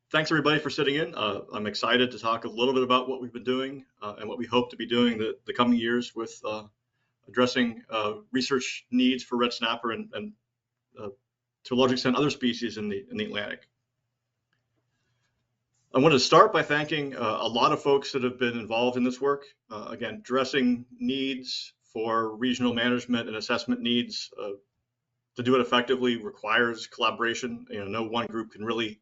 Thanks everybody for sitting in. I'm excited to talk a little bit about what we've been doing and what we hope to be doing the coming years with addressing research needs for red snapper and to a large extent other species in the Atlantic. I wanted to start by thanking a lot of folks that have been involved in this work. Again, addressing needs for regional management and assessment needs to do it effectively requires collaboration. No one group can really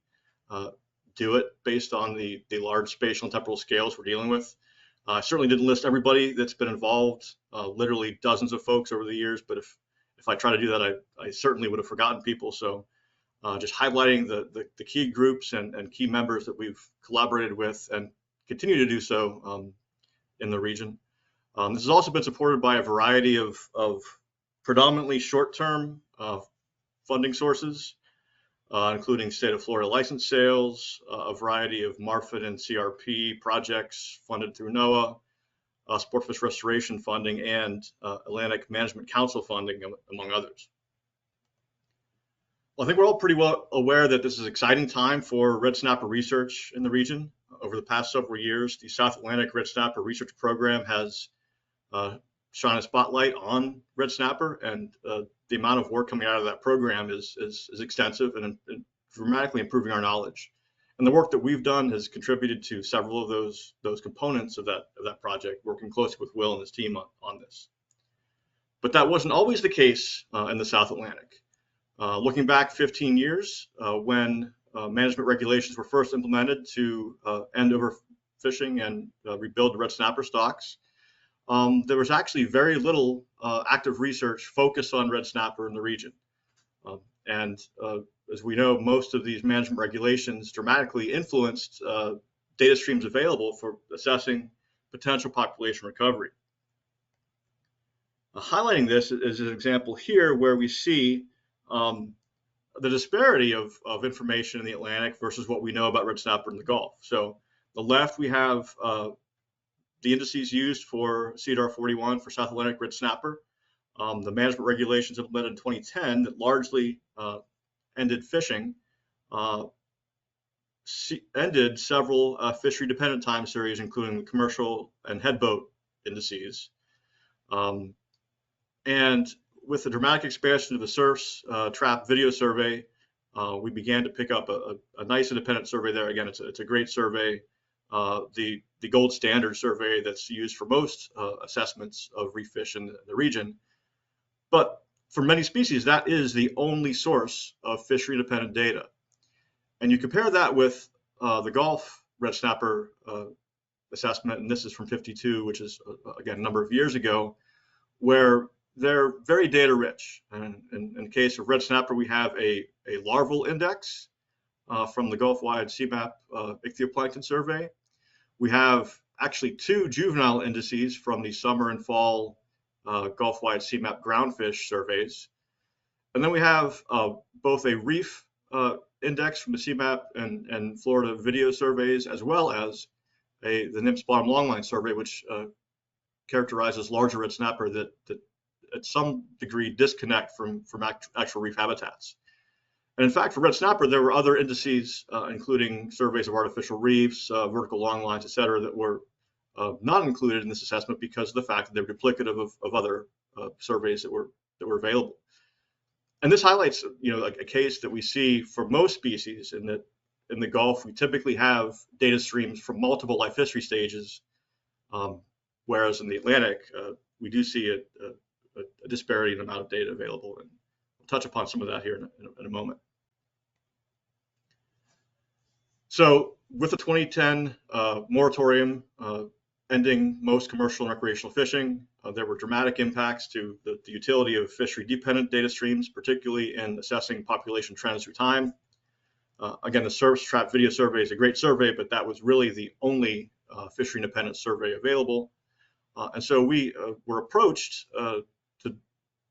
do it based on the large spatial and temporal scales we're dealing with. I certainly didn't list everybody that's been involved, literally dozens of folks over the years, but if I try to do that, I certainly would have forgotten people. So just highlighting the key groups and key members that we've collaborated with and continue to do so in the region. This has also been supported by a variety of predominantly short-term funding sources, including state of Florida license sales, a variety of MARFID and CRP projects funded through NOAA, sportfish restoration funding, and Atlantic Management Council funding, among others. Well, I think we're all pretty well aware that this is an exciting time for red snapper research in the region. Over the past several years, the South Atlantic Red Snapper Research Program has shine a spotlight on red snapper, and the amount of work coming out of that program is extensive and dramatically improving our knowledge. And the work that we've done has contributed to several of those components of that project, working closely with Will and his team on this. But that wasn't always the case in the South Atlantic. Looking back 15 years, when management regulations were first implemented to end overfishing and rebuild the red snapper stocks, there was actually very little active research focused on red snapper in the region. And as we know, most of these management regulations dramatically influenced data streams available for assessing potential population recovery. Highlighting this is an example here where we see the disparity of information in the Atlantic versus what we know about red snapper in the Gulf. So the left, we have the indices used for CDR 41 for South Atlantic red snapper, the management regulations implemented in 2010 that largely ended fishing, ended several fishery-dependent time series, including the commercial and headboat indices. And with the dramatic expansion of the SURF's trap video survey, we began to pick up a nice independent survey there. Again, it's a great survey. The gold standard survey that's used for most assessments of reef fish in the region. But for many species, that is the only source of fishery-independent data. And you compare that with the Gulf red snapper assessment, and this is from 52, which is, again, a number of years ago, where they're very data rich. And in the case of red snapper, we have a larval index from the Gulf-wide CMAP ichthyoplankton survey. We have actually two juvenile indices from the summer and fall Gulf-wide CMAP groundfish surveys. And then we have both a reef index from the CMAP and Florida video surveys, as well as the NMFS bottom longline survey, which characterizes larger red snapper that at some degree disconnect from actual reef habitats. And in fact, for red snapper, there were other indices, including surveys of artificial reefs, vertical longlines, et cetera, that were not included in this assessment because of the fact that they're duplicative of other surveys that were available. And this highlights, a case that we see for most species in the Gulf. We typically have data streams from multiple life history stages, whereas in the Atlantic, we do see a disparity in the amount of data available. And we'll touch upon some of that here in a moment. So with the 2010 moratorium ending most commercial and recreational fishing, there were dramatic impacts to the utility of fishery-dependent data streams, particularly in assessing population trends through time. Again, the SURF's trap video survey is a great survey, but that was really the only fishery-independent survey available. And so we were approached to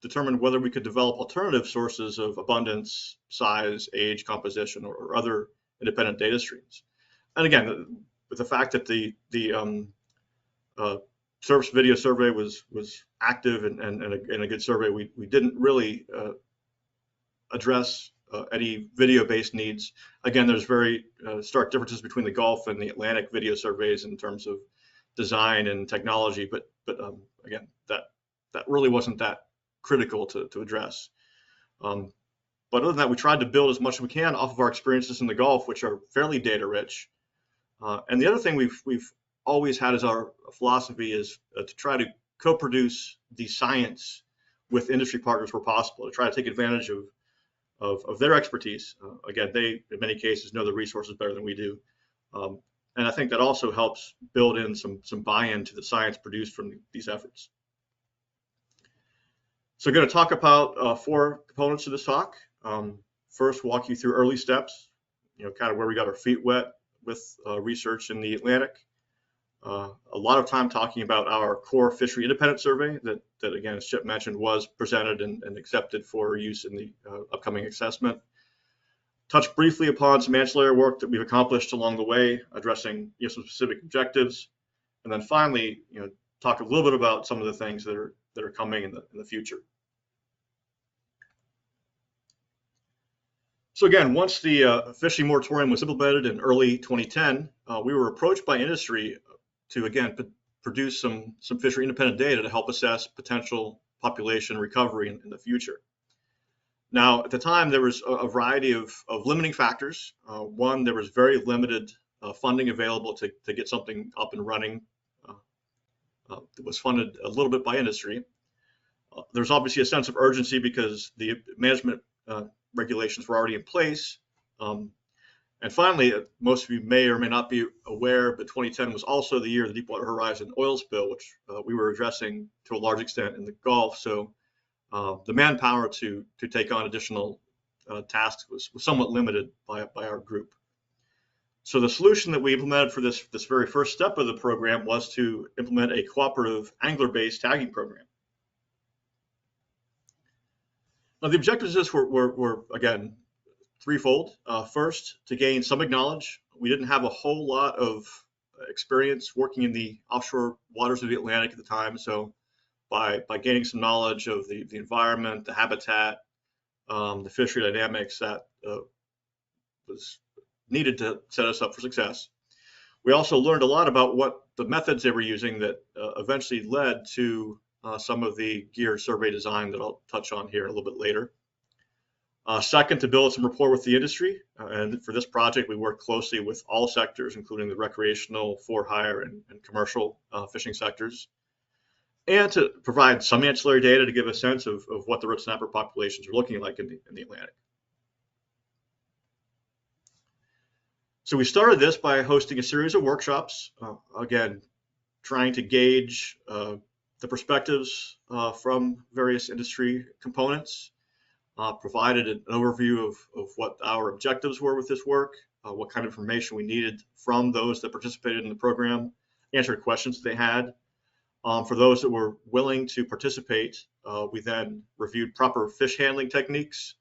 determine whether we could develop alternative sources of abundance, size, age, composition, or other independent data streams. And again, with the fact that the SURF's video survey was active and a good survey, we didn't really address any video-based needs. Again, there's very stark differences between the Gulf and the Atlantic video surveys in terms of design and technology, but again, that really wasn't that critical to address. But other than that, we tried to build as much as we can off of our experiences in the Gulf, which are fairly data rich. And the other thing we've always had as our philosophy is to try to co-produce the science with industry partners where possible, to try to take advantage of their expertise. Again, they, in many cases, know the resources better than we do. And I think that also helps build in some buy-in to the science produced from these efforts. So I'm going to talk about 4 components of this talk. First, walk you through early steps, kind of where we got our feet wet with research in the Atlantic. A lot of time talking about our core fishery independent survey that again, as Chip mentioned, was presented and accepted for use in the upcoming assessment. Touch briefly upon some ancillary work that we've accomplished along the way, addressing some specific objectives, and then finally, talk a little bit about some of the things that are coming in the future. So again, once the fishing moratorium was implemented in early 2010, we were approached by industry to again produce some fishery independent data to help assess potential population recovery in the future. Now, at the time, there was a variety of limiting factors. One, there was very limited funding available to get something up and running. It was funded a little bit by industry. There's obviously a sense of urgency because the management regulations were already in place. And finally, most of you may or may not be aware, but 2010 was also the year of the Deepwater Horizon oil spill, which we were addressing to a large extent in the Gulf. So the manpower to take on additional tasks was somewhat limited by our group. So the solution that we implemented for this very first step of the program was to implement a cooperative angler-based tagging program. Now, the objectives of this were again, threefold. First, to gain some knowledge. We didn't have a whole lot of experience working in the offshore waters of the Atlantic at the time. So by gaining some knowledge of the environment, the habitat, the fishery dynamics, that was needed to set us up for success. We also learned a lot about what the methods they were using that eventually led to some of the gear survey design that I'll touch on here a little bit later. Second, to build some rapport with the industry. And for this project, we worked closely with all sectors, including the recreational, for-hire, and commercial fishing sectors. And to provide some ancillary data to give a sense of what the red snapper populations are looking like in the Atlantic. So we started this by hosting a series of workshops, again, trying to gauge the perspectives from various industry components, provided an overview of what our objectives were with this work, what kind of information we needed from those that participated in the program, answered questions they had. For those that were willing to participate, we then reviewed proper fish handling techniques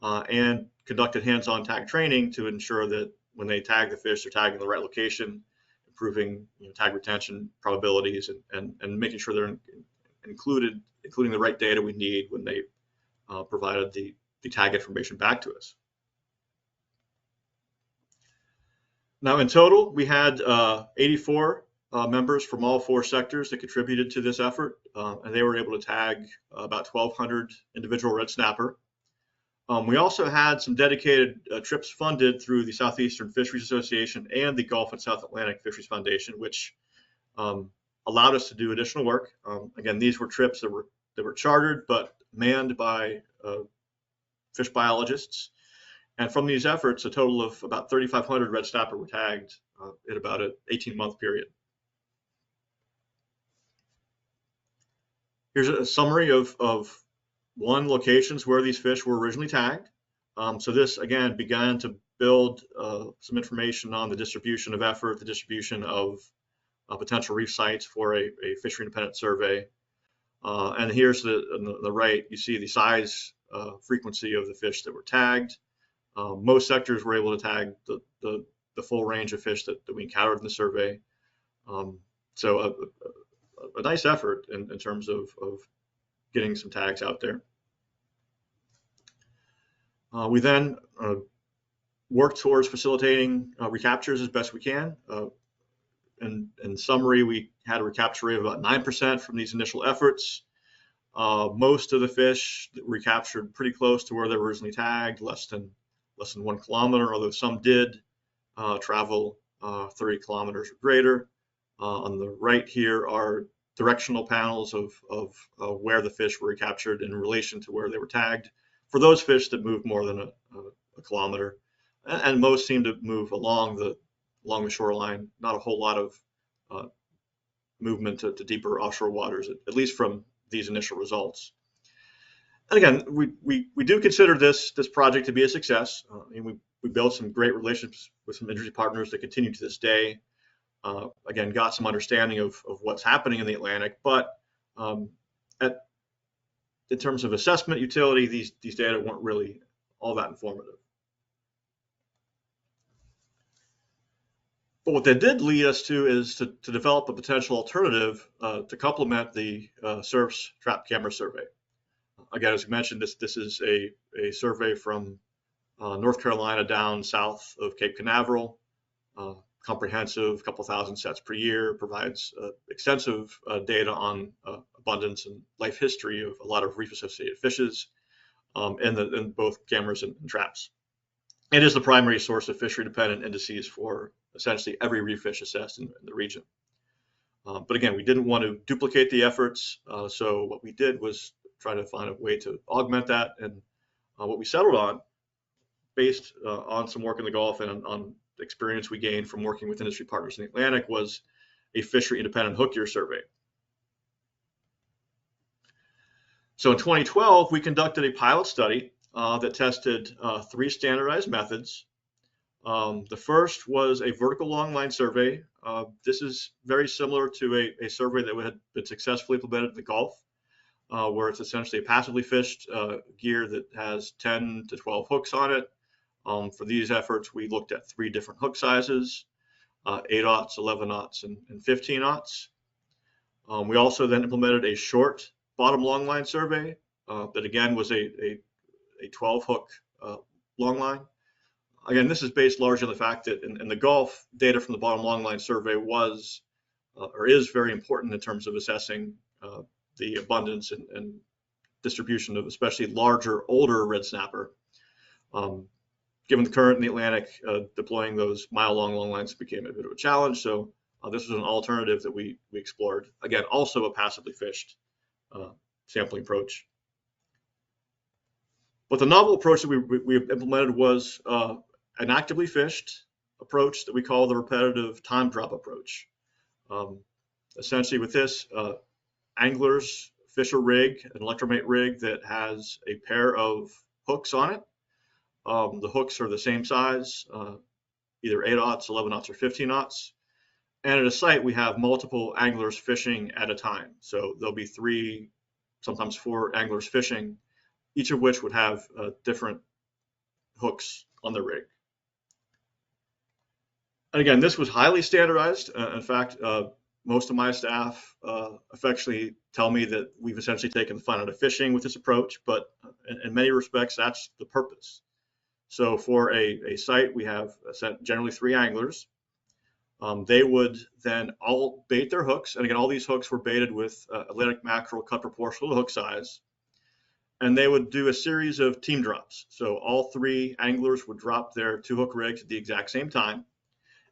and conducted hands-on tag training to ensure that when they tag the fish, they're tagging the right location, improving tag retention probabilities, and making sure they're including the right data we need when they provided the tag information back to us. Now, in total, we had 84 members from all 4 sectors that contributed to this effort, and they were able to tag about 1,200 individual red snapper. We also had some dedicated trips funded through the Southeastern Fisheries Association and the Gulf and South Atlantic Fisheries Foundation, which allowed us to do additional work. Again, these were trips that were chartered but manned by fish biologists. And from these efforts, a total of about 3,500 red snapper were tagged in about an 18-month period. Here's a summary of one locations where these fish were originally tagged. So this, again, began to build some information on the distribution of effort, the distribution of potential reef sites for a fishery independent survey. And here's on the right, you see the size, frequency of the fish that were tagged. Most sectors were able to tag the full range of fish that we encountered in the survey. So a nice effort in terms of getting some tags out there. We then work towards facilitating recaptures as best we can. In summary, we had a recapture rate of about 9% from these initial efforts. Most of the fish recaptured pretty close to where they were originally tagged, less than 1 kilometer, although some did travel 30 kilometers or greater. On the right here are directional panels of where the fish were recaptured in relation to where they were tagged for those fish that moved more than a kilometer. And most seem to move along the shoreline, not a whole lot of movement to deeper offshore waters, at least from these initial results. And again, we do consider this project to be a success. We built some great relationships with some industry partners that continue to this day. Again, got some understanding of what's happening in the Atlantic, but in terms of assessment utility, these data weren't really all that informative. But what that did lead us to is to develop a potential alternative to complement the SURF's trap camera survey. Again, as we mentioned, this is a survey from North Carolina down south of Cape Canaveral. Comprehensive, couple thousand sets per year, provides extensive data on abundance and life history of a lot of reef-associated fishes in both cameras and traps. It is the primary source of fishery-dependent indices for essentially every reef fish assessed in the region. But again, we didn't want to duplicate the efforts, so what we did was try to find a way to augment that. And what we settled on, based on some work in the Gulf and on experience we gained from working with industry partners in the Atlantic, was a fishery-independent hook year survey. So in 2012, we conducted a pilot study that tested 3 standardized methods. The first was a vertical longline survey. This is very similar to a survey that had been successfully implemented in the Gulf, where it's essentially a passively fished gear that has 10 to 12 hooks on it. For these efforts, we looked at 3 different hook sizes, 8/0, 11/0, and 15/0. We also then implemented a short bottom longline survey that again was a 12 hook longline. Again, this is based largely on the fact that in the Gulf, data from the bottom longline survey was or is very important in terms of assessing the abundance and distribution of especially larger, older red snapper. Given the current in the Atlantic, deploying those mile-long longlines became a bit of a challenge. So this was an alternative that we explored. Again, also a passively fished sampling approach. But the novel approach that we implemented was an actively fished approach that we call the repetitive time drop approach. Essentially with this, anglers fish a rig, an electromate rig that has a pair of hooks on it. The hooks are the same size, either 8/0, 11/0, or 15/0. And at a site, we have multiple anglers fishing at a time. So there'll be 3, sometimes 4 anglers fishing, each of which would have different hooks on the rig. And again, this was highly standardized. In fact, most of my staff affectionately tell me that we've essentially taken the fun out of fishing with this approach, but in many respects, that's the purpose. So for a site, we have generally 3 anglers. They would then all bait their hooks. And again, all these hooks were baited with Atlantic mackerel cut proportional to hook size. And they would do a series of team drops. So all 3 anglers would drop their 2 hook rigs at the exact same time.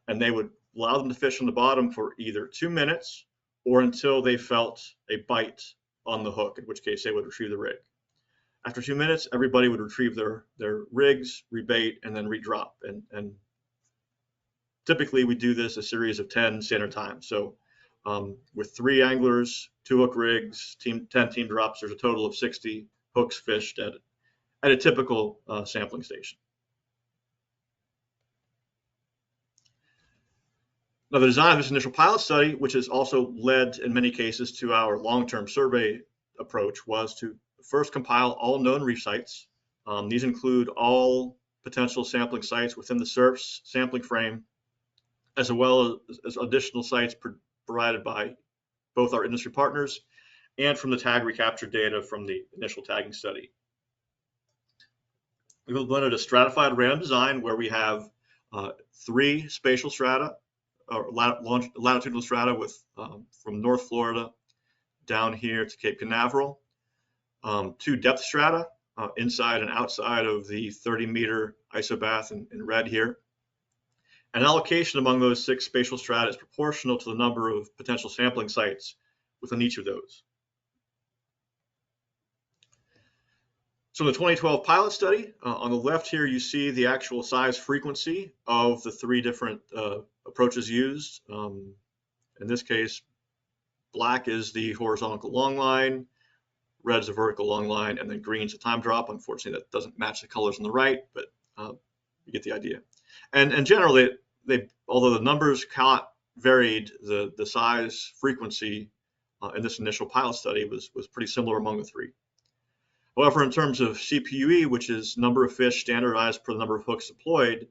And they would allow them to fish on the bottom for either 2 minutes or until they felt a bite on the hook, in which case they would retrieve the rig. After 2 minutes, everybody would retrieve their rigs, rebait, and then redrop. And typically, we do this a series of 10 standard times. So with 3 anglers, 2 hook rigs, 10 team drops, there's a total of 60 hooks fished at a typical sampling station. Now, the design of this initial pilot study, which has also led in many cases to our long-term survey approach, was to first compile all known reef sites. These include all potential sampling sites within the SURF's sampling frame, as well as additional sites provided by both our industry partners and from the tag recapture data from the initial tagging study. We've implemented a stratified random design where we have 3 spatial strata, or latitudinal strata with from North Florida down here to Cape Canaveral, 2 depth strata inside and outside of the 30-meter isobath in red here. An allocation among those 6 spatial strata is proportional to the number of potential sampling sites within each of those. So in the 2012 pilot study, on the left here, you see the actual size frequency of the 3 different approaches used. In this case, black is the horizontal long line, red is a vertical long line, and then green is a time drop. Unfortunately, that doesn't match the colors on the right, but you get the idea. And generally, although the numbers varied, the size frequency in this initial pilot study was pretty similar among the 3. However, in terms of CPUE, which is number of fish standardized per the number of hooks deployed,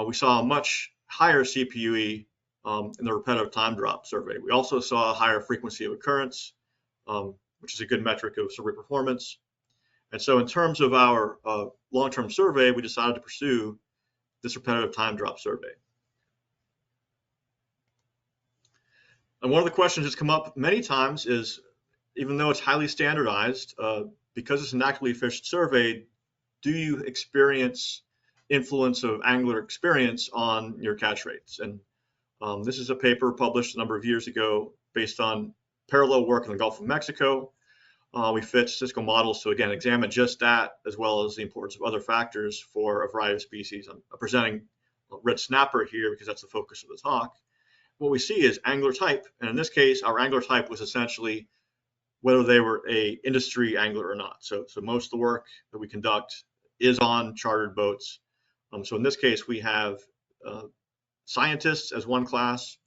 we saw a much higher CPUE in the repetitive time drop survey. We also saw a higher frequency of occurrence, which is a good metric of survey performance. And so in terms of our long-term survey, we decided to pursue this repetitive time drop survey. And one of the questions that's come up many times is, even though it's highly standardized, because it's an actively fished survey, do you experience influence of angler experience on your catch rates? And this is a paper published a number of years ago based on parallel work in the Gulf of Mexico. We fit statistical models to, again, examine just that, as well as the importance of other factors for a variety of species. I'm presenting red snapper here because that's the focus of the talk. What we see is angler type, and in this case, our angler type was essentially whether they were a industry angler or not. So most of the work that we conduct is on chartered boats. So in this case, we have scientists as one class,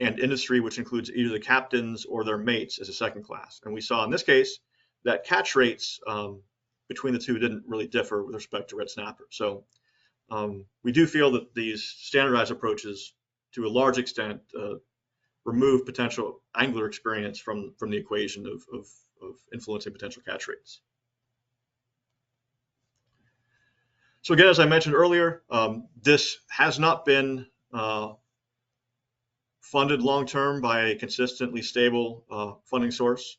and industry, which includes either the captains or their mates, as a second class. And we saw in this case that catch rates between the 2 didn't really differ with respect to red snapper. So we do feel that these standardized approaches, to a large extent, remove potential angler experience from the equation of influencing potential catch rates. So again, as I mentioned earlier, this has not been funded long-term by a consistently stable funding source.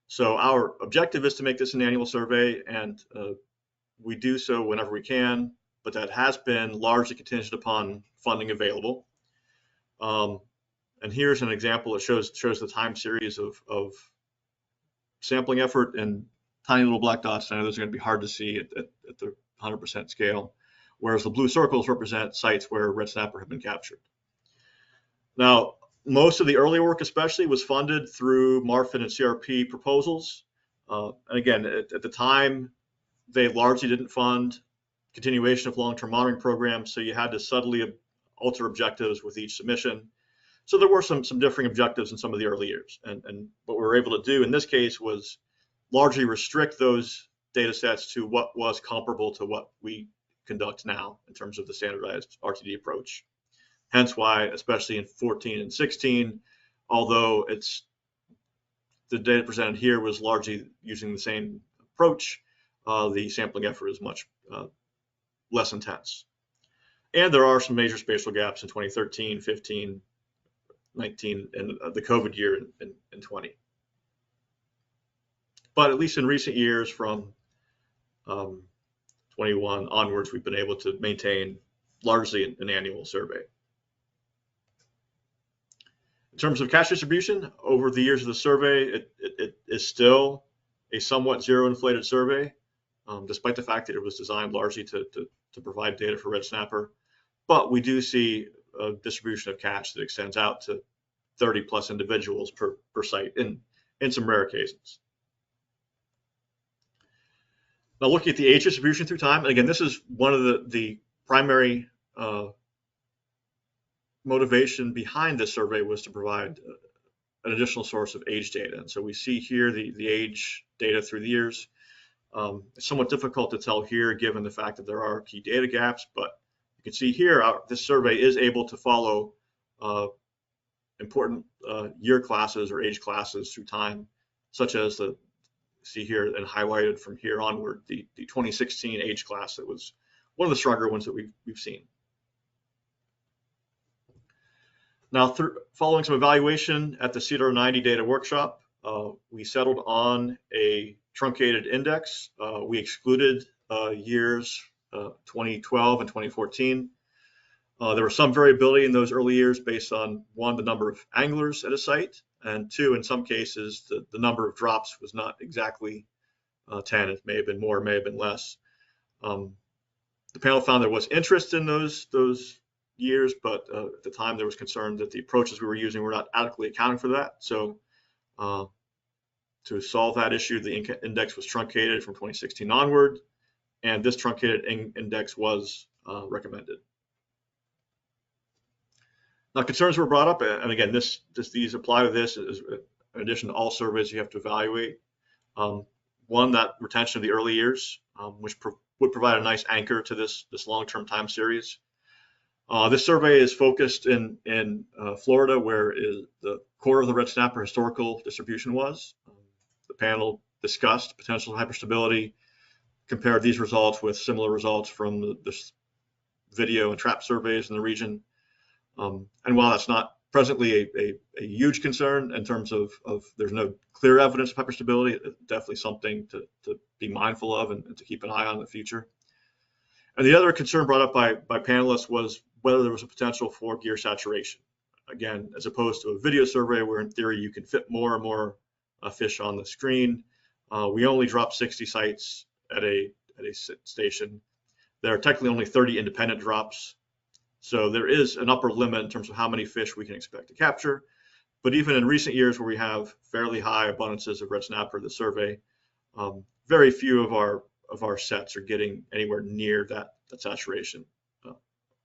So our objective is to make this an annual survey, and we do so whenever we can, but that has been largely contingent upon funding available. And here's an example that shows the time series of sampling effort and tiny little black dots. I know those are going to be hard to see at the 100% scale, whereas the blue circles represent sites where red snapper have been captured. Now, most of the early work especially was funded through MARFIN and CRP proposals. And again, at the time, they largely didn't fund continuation of long-term monitoring programs, so you had to subtly alter objectives with each submission. So there were some differing objectives in some of the early years. And what we were able to do in this case was largely restrict those data sets to what was comparable to what we conduct now in terms of the standardized RTD approach. Hence why, especially in 14 and 16, although the data presented here was largely using the same approach, the sampling effort is much less intense. And there are some major spatial gaps in 2013, 15, 19, and the COVID year in 20. But at least in recent years, from 21 onwards, we've been able to maintain largely an annual survey. In terms of catch distribution, over the years of the survey, it is still a somewhat zero-inflated survey, despite the fact that it was designed largely to provide data for red snapper. But we do see a distribution of catch that extends out to 30+ individuals per site in some rare cases. Now, looking at the age distribution through time, and again, this is one of the primary motivation behind this survey was to provide an additional source of age data. And so we see here the age data through the years. It's somewhat difficult to tell here given the fact that there are key data gaps, but you can see here this survey is able to follow important year classes or age classes through time, such as the see here and highlighted from here onward the 2016 age class that was one of the stronger ones that we've seen. Now, following some evaluation at the CEDAR 90 data workshop, we settled on a truncated index. We excluded years 2012 and 2014. There was some variability in those early years based on, one, the number of anglers at a site, and two, in some cases, the number of drops was not exactly 10. It may have been more, may have been less. The panel found there was interest in those years, but at the time there was concern that the approaches we were using were not adequately accounting for that. So to solve that issue, the index was truncated from 2016 onward, and this truncated index was recommended. Now, concerns were brought up, and again, these apply to this in addition to all surveys you have to evaluate. One, that retention of the early years, which would provide a nice anchor to this long-term time series. This survey is focused in Florida, where the core of the red snapper historical distribution was. The panel discussed potential hyperstability, compared these results with similar results from the video and trap surveys in the region. And while that's not presently a huge concern in terms of there's no clear evidence of hyperstability, it's definitely something to be mindful of and to keep an eye on in the future. And the other concern brought up by panelists was whether there was a potential for gear saturation. Again, as opposed to a video survey where in theory you can fit more and more fish on the screen, we only dropped 60 sites at a station. There are technically only 30 independent drops. So there is an upper limit in terms of how many fish we can expect to capture. But even in recent years where we have fairly high abundances of red snapper in the survey, very few of our sets are getting anywhere near that saturation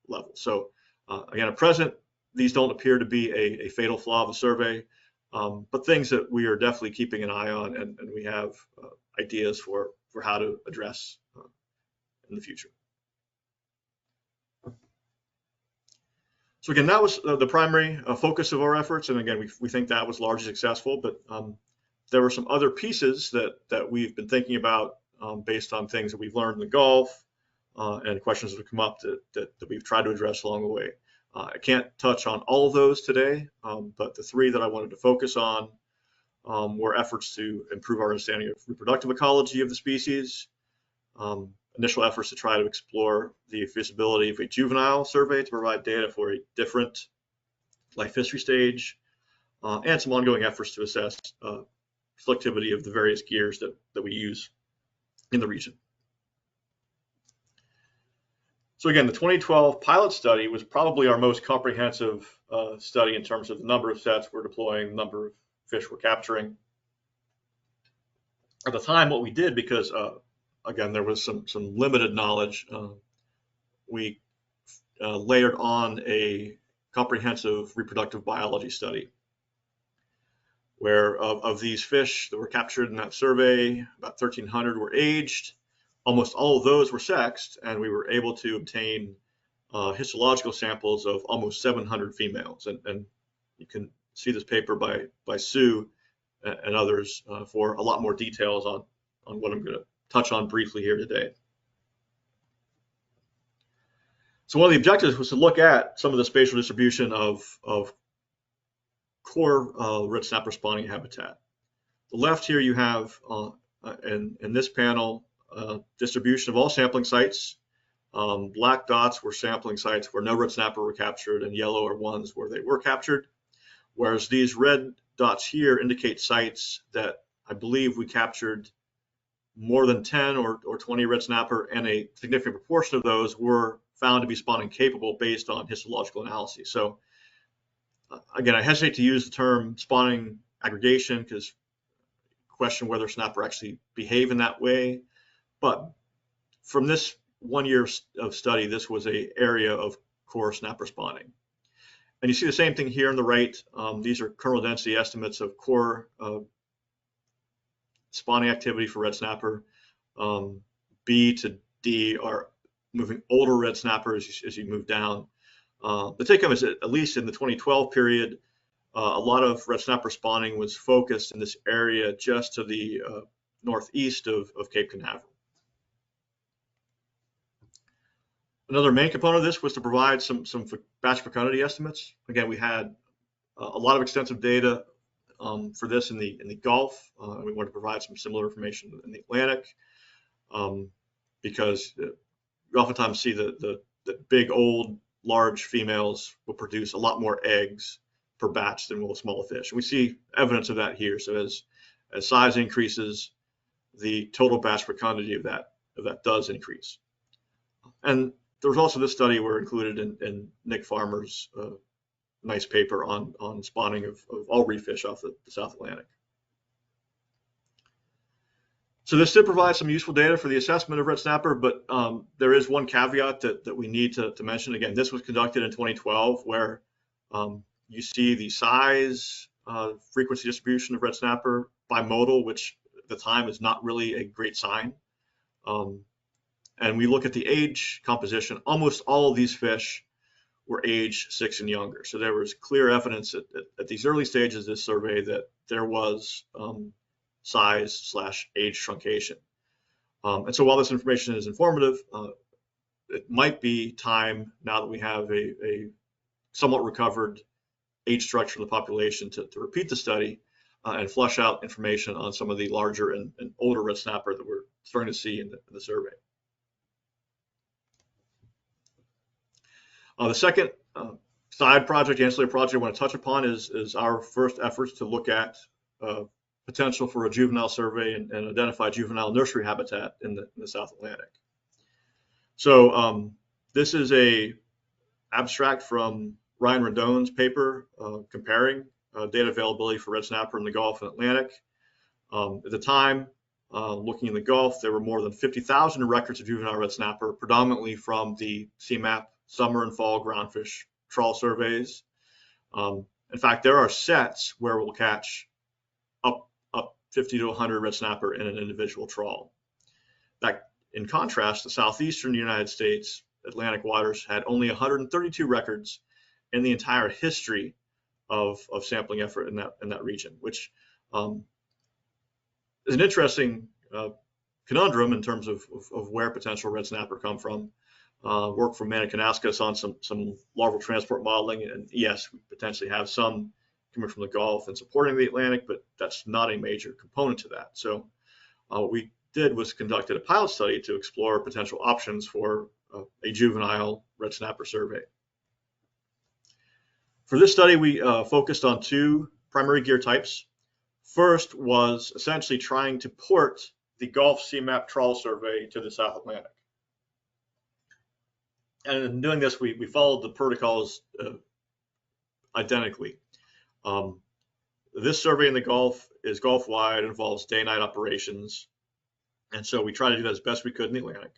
level. So again, at present, these don't appear to be a fatal flaw of the survey, but things that we are definitely keeping an eye on, and we have ideas for how to address in the future. So again, that was the primary focus of our efforts, and again, we think that was largely successful. But there were some other pieces that we've been thinking about based on things that we've learned in the Gulf and questions that have come up that we've tried to address along the way. I can't touch on all of those today, but the three that I wanted to focus on were efforts to improve our understanding of reproductive ecology of the species, initial efforts to try to explore the feasibility of a juvenile survey to provide data for a different life history stage, and some ongoing efforts to assess selectivity of the various gears that we use in the region. So again, the 2012 pilot study was probably our most comprehensive study in terms of the number of sets we're deploying, the number of fish we're capturing. At the time, what we did, because again, there was some limited knowledge, we layered on a comprehensive reproductive biology study, where of these fish that were captured in that survey, about 1,300 were aged. Almost all of those were sexed, and we were able to obtain histological samples of almost 700 females. And you can see this paper by Sue and others for a lot more details on what I'm going to touch on briefly here today. So one of the objectives was to look at some of the spatial distribution of core red snapper spawning habitat. The left here you have in this panel distribution of all sampling sites. Black dots were sampling sites where no red snapper were captured, and yellow are ones where they were captured. Whereas these red dots here indicate sites that I believe we captured more than 10 or 20 red snapper, and a significant proportion of those were found to be spawning capable based on histological analysis. So again, I hesitate to use the term spawning aggregation because question whether snapper actually behave in that way. But from this 1 year of study, this was an area of core snapper spawning. And you see the same thing here on the right. These are kernel density estimates of core spawning activity for red snapper. B to D are moving older red snapper as you move down. The take home is that at least in the 2012 period, a lot of red snapper spawning was focused in this area just to the northeast of Cape Canaveral. Another main component of this was to provide some batch fecundity estimates. Again, we had a lot of extensive data for this in the Gulf. We wanted to provide some similar information in the Atlantic because we oftentimes see the big, old, large females will produce a lot more eggs per batch than will small fish. And we see evidence of that here. So as size increases, the total batch fecundity of that does increase. And there was also this study were included in Nick Farmer's nice paper on spawning of all reef fish off the South Atlantic. So this did provide some useful data for the assessment of red snapper, but there is one caveat that we need to mention. Again, this was conducted in 2012, where you see the size, frequency distribution of red snapper bimodal, which at the time is not really a great sign. And we look at the age composition. Almost all of these fish were age 6 and younger. So there was clear evidence at these early stages of this survey that there was size/age truncation. And so while this information is informative, it might be time, now that we have a somewhat recovered age structure of the population, to repeat the study and flush out information on some of the larger and older red snapper that we're starting to see in the survey. The second side project, ancillary project I want to touch upon is our first efforts to look at potential for a juvenile survey and identify juvenile nursery habitat in the South Atlantic. So this is a abstract from Ryan Rendon's paper comparing data availability for red snapper in the Gulf and Atlantic. At the time, looking in the Gulf, there were more than 50,000 records of juvenile red snapper, predominantly from the CMAP summer and fall groundfish trawl surveys. In fact, there are sets where we'll catch up 50 to 100 red snapper in an individual trawl. That, in contrast, the southeastern United States Atlantic waters had only 132 records in the entire history of sampling effort in that region, which is an interesting conundrum in terms of where potential red snapper come from. Work from Manikanaskas on some larval transport modeling, and yes, we potentially have some coming from the Gulf and supporting the Atlantic, but that's not a major component to that. So what we did was conducted a pilot study to explore potential options for a juvenile red snapper survey. For this study, we focused on two primary gear types. First was essentially trying to port the Gulf CMAP trawl survey to the South Atlantic. And in doing this, we followed the protocols identically. This survey in the Gulf is Gulf-wide, involves day-night operations, and so we try to do that as best we could in the Atlantic.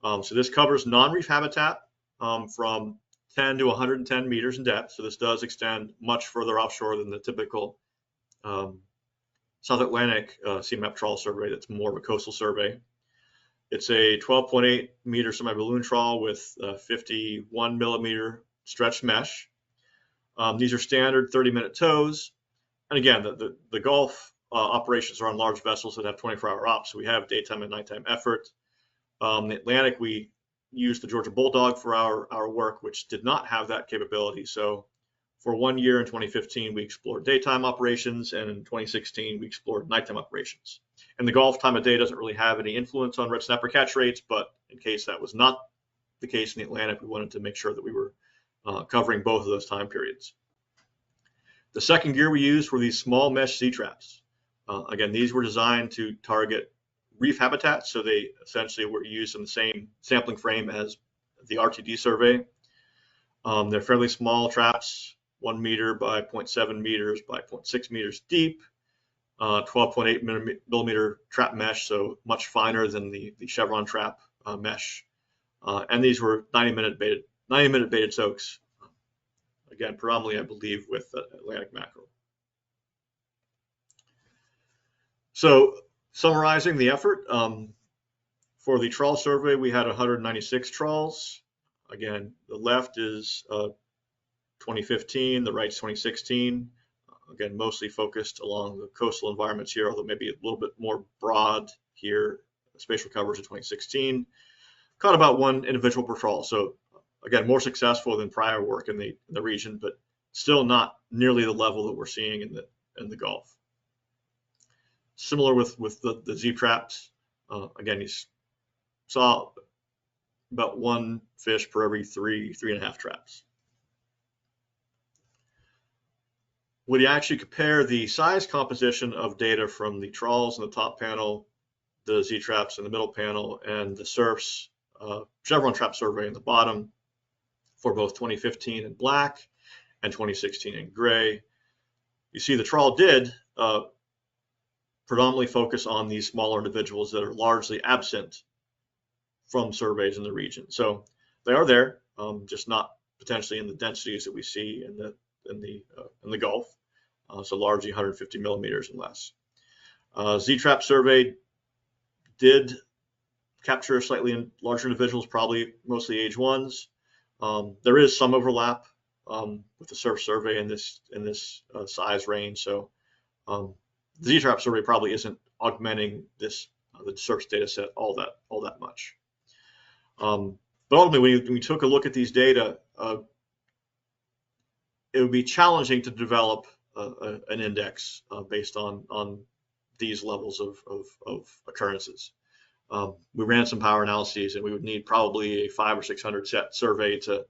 So this covers non-reef habitat from 10 to 110 meters in depth. So this does extend much further offshore than the typical South Atlantic CMAP trawl survey. That's more of a coastal survey. It's a 12.8 meter semi-balloon trawl with 51 millimeter stretched mesh. These are standard 30-minute tows. And again, the Gulf operations are on large vessels that have 24-hour ops. So we have daytime and nighttime effort. The Atlantic, we used the Georgia Bulldog for our work, which did not have that capability. So for 1 year in 2015, we explored daytime operations, and in 2016, we explored nighttime operations. And the Gulf, time of day doesn't really have any influence on red snapper catch rates, but in case that was not the case in the Atlantic, we wanted to make sure that we were covering both of those time periods. The second gear we used were these small mesh sea traps. Again, these were designed to target reef habitats, so they essentially were used in the same sampling frame as the RTD survey. They're fairly small traps, 1 meter by 0.7 meters by 0.6 meters deep, 12.8 millimeter trap mesh, so much finer than the chevron trap mesh. And these were 90-minute baited soaks. Again, predominantly, I believe, with Atlantic mackerel. So summarizing the effort, for the trawl survey, we had 196 trawls. Again, the left is 2015, the right is 2016. again, mostly focused along the coastal environments here, although maybe a little bit more broad here. Spatial coverage in 2016. Caught about one individual per trawl. So again, more successful than prior work in the region, but still not nearly the level that we're seeing in the Gulf. Similar with the Z traps. Again, you saw about one fish per every three and a half traps. When you actually compare the size composition of data from the trawls in the top panel, the Z traps in the middle panel, and the surfs chevron trap survey in the bottom for both 2015 in black and 2016 in gray, you see the trawl did predominantly focus on these smaller individuals that are largely absent from surveys in the region. So they are there, just not potentially in the densities that we see in the Gulf. So largely 150 millimeters and less. Z-trap survey did capture slightly larger individuals, probably mostly age ones. There is some overlap with the surf survey in this size range. So the Z-trap survey probably isn't augmenting the surf data set all that much. But ultimately, when we took a look at these data, it would be challenging to develop an index based on these levels of occurrences. We ran some power analyses, and we would need probably a 500 or 600 set survey to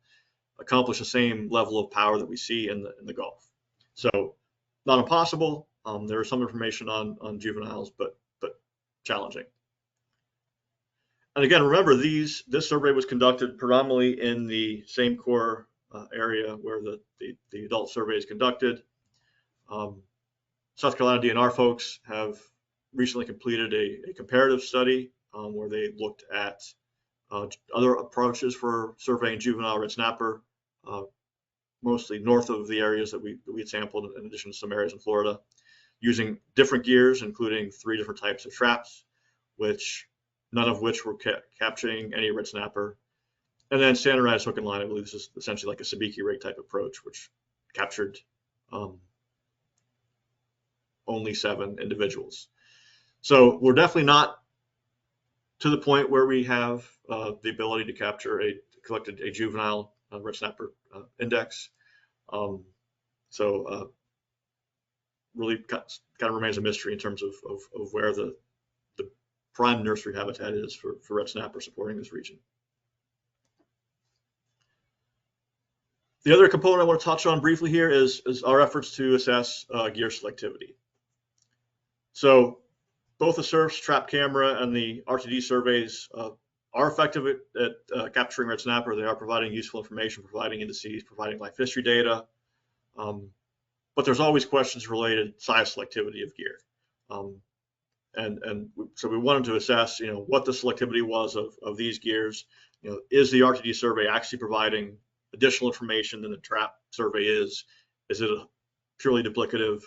accomplish the same level of power that we see in the Gulf. So not impossible. There is some information on juveniles, but challenging. And again, remember, this survey was conducted predominantly in the same core area where the adult survey is conducted. South Carolina DNR folks have recently completed a comparative study where they looked at other approaches for surveying juvenile red snapper, mostly north of the areas that we had sampled, in addition to some areas in Florida, using different gears, including 3 different types of traps, none of which were capturing any red snapper. And then standardized hook and line. I believe this is essentially like a sabiki rig type approach, which captured only 7 individuals. So we're definitely not to the point where we have the ability to collect a juvenile red snapper index. Really kind of remains a mystery in terms of where the prime nursery habitat is for red snapper supporting this region. The other component I want to touch on briefly here is our efforts to assess gear selectivity. So both the surf's trap camera and the RTD surveys are effective at capturing red snapper. They are providing useful information, providing indices, providing life history data. But there's always questions related to size selectivity of gear. So we wanted to assess, what the selectivity was of these gears. Is the RTD survey actually providing additional information than the trap survey is? Is it purely duplicative?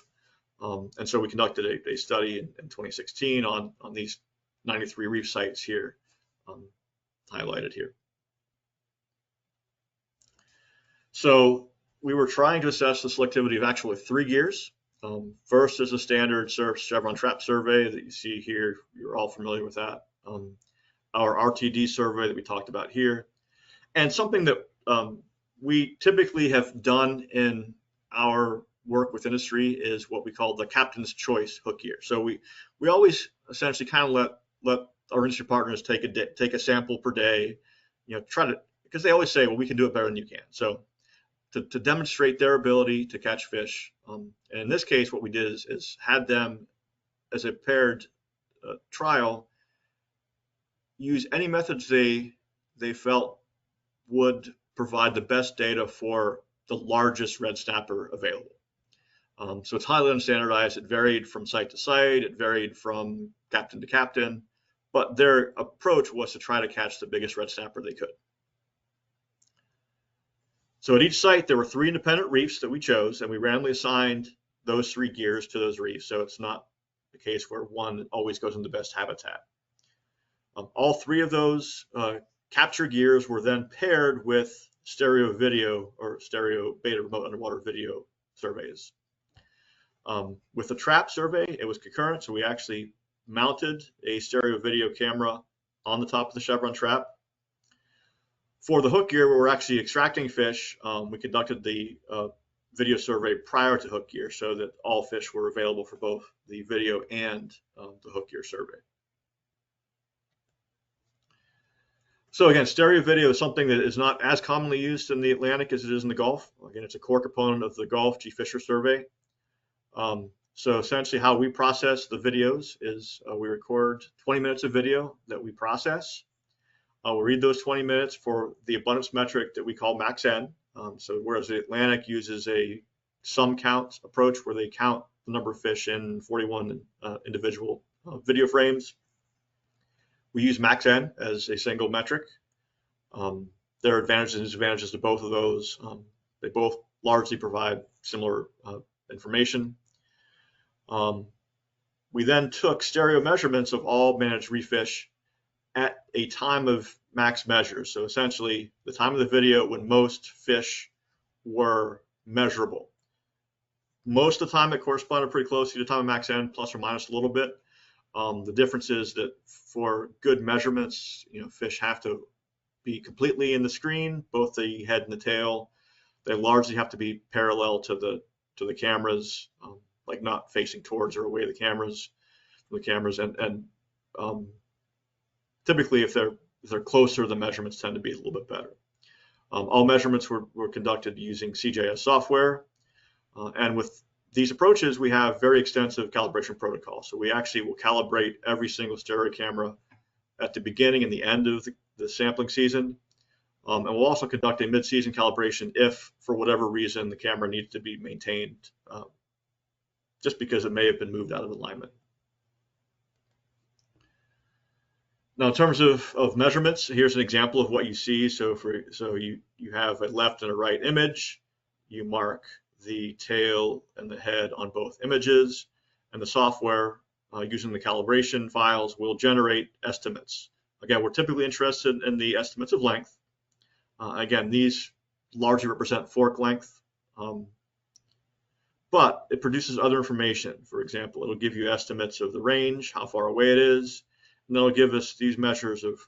And so we conducted a study in 2016 on these 93 reef sites here, highlighted here. So we were trying to assess the selectivity of actually 3 gears. First is a standard surf chevron trap survey that you see here. You're all familiar with that. Our RTD survey that we talked about here. And something that we typically have done in our work with industry is what we call the captain's choice hook gear. So we always essentially kind of let our industry partners take a sample per day, because they always say, well, we can do it better than you can. So to demonstrate their ability to catch fish, and in this case, what we did is had them, as a paired trial, use any methods they felt would provide the best data for the largest red snapper available. So it's highly unstandardized. It varied from site to site. It varied from captain to captain. But their approach was to try to catch the biggest red snapper they could. So at each site, there were 3 independent reefs that we chose, and we randomly assigned those 3 gears to those reefs. So it's not the case where one always goes in the best habitat. All 3 of those capture gears were then paired with stereo video or stereo beta remote underwater video surveys. With the trap survey, it was concurrent, so we actually mounted a stereo video camera on the top of the chevron trap. For the hook gear, where we're actually extracting fish, we conducted the video survey prior to hook gear so that all fish were available for both the video and the hook gear survey. So again, stereo video is something that is not as commonly used in the Atlantic as it is in the Gulf. Again, it's a core component of the Gulf G-Fisher survey. So essentially how we process the videos is we record 20 minutes of video that we process. We'll read those 20 minutes for the abundance metric that we call max N. So whereas the Atlantic uses a sum count approach where they count the number of fish in 41 individual video frames, we use max N as a single metric. There are advantages and disadvantages to both of those. They both largely provide similar information. We then took stereo measurements of all managed reef fish at a time of max measures. So essentially the time of the video when most fish were measurable. Most of the time it corresponded pretty closely to time of max N, plus or minus a little bit. The difference is that for good measurements, fish have to be completely in the screen, both the head and the tail. They largely have to be parallel to the cameras, like not facing towards or away the cameras, and typically if they're closer, the measurements tend to be a little bit better. All measurements were conducted using CJS software, and with these approaches, we have very extensive calibration protocols. So we actually will calibrate every single stereo camera at the beginning and the end of the sampling season. And we'll also conduct a mid-season calibration if, for whatever reason, the camera needs to be maintained, just because it may have been moved out of alignment. Now, in terms of measurements, here's an example of what you see. So you have a left and a right image. You mark the tail and the head on both images, and the software using the calibration files will generate estimates. Again, we're typically interested in the estimates of length. Again, these largely represent fork length, but it produces other information. For example, it'll give you estimates of the range, how far away it is, and it'll give us these measures of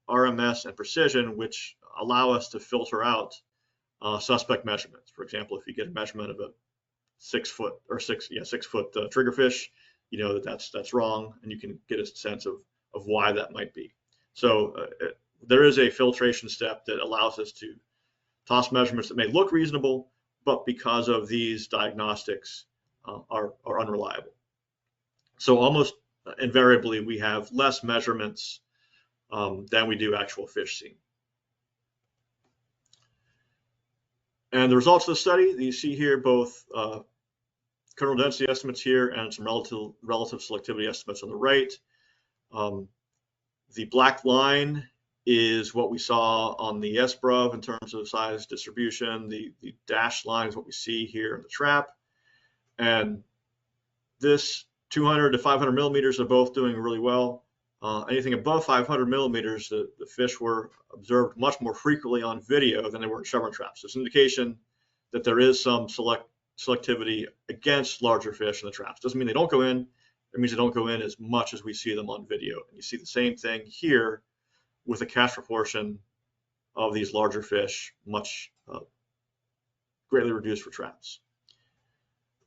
RMS and precision, which allow us to filter out suspect measurements. For example, if you get a measurement of a 6 foot triggerfish, you know that's wrong, and you can get a sense of why that might be. So there is a filtration step that allows us to toss measurements that may look reasonable, but because of these diagnostics are unreliable. So almost invariably we have less measurements than we do actual fish seen. And the results of the study, you see here both kernel density estimates here and some relative selectivity estimates on the right. The black line is what we saw on the SBRUV in terms of size distribution. The dashed line is what we see here in the trap. And this 200 to 500 millimeters are both doing really well. Anything above 500 millimeters, the fish were observed much more frequently on video than they were in chevron traps. So it's an indication that there is some selectivity against larger fish in the traps. Doesn't mean they don't go in. It means they don't go in as much as we see them on video. And you see the same thing here with a catch proportion of these larger fish, much greatly reduced for traps.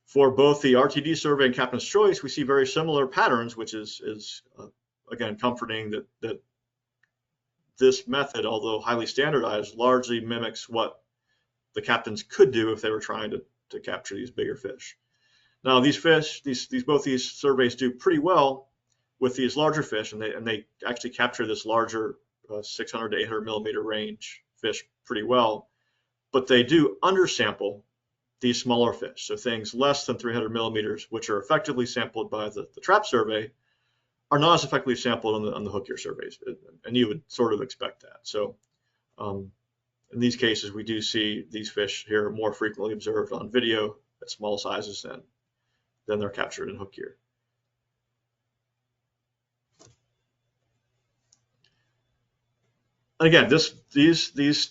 For both the RTD survey and Captain's Choice, we see very similar patterns, which is again comforting that this method, although highly standardized, largely mimics what the captains could do if they were trying to capture these bigger fish. Now these fish, both these surveys do pretty well with these larger fish, and they actually capture this larger 600 to 800 millimeter range fish pretty well, but they do undersample these smaller fish. So things less than 300 millimeters, which are effectively sampled by the trap survey, are not as effectively sampled on the hook gear surveys, and you would sort of expect that. So in these cases, we do see these fish here more frequently observed on video at small sizes than they're captured in hook gear. Again, these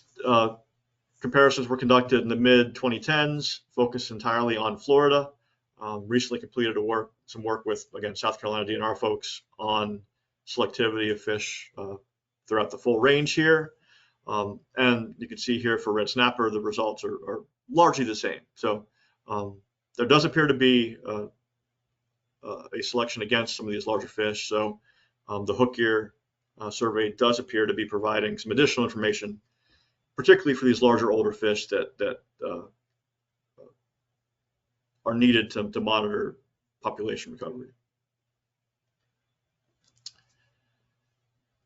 comparisons were conducted in the mid-2010s, focused entirely on Florida. recently completed some work with, again, South Carolina DNR folks on selectivity of fish throughout the full range here. And you can see here for red snapper, the results are largely the same. So there does appear to be a selection against some of these larger fish. So the hook gear survey does appear to be providing some additional information, particularly for these larger, older fish that are needed to monitor population recovery.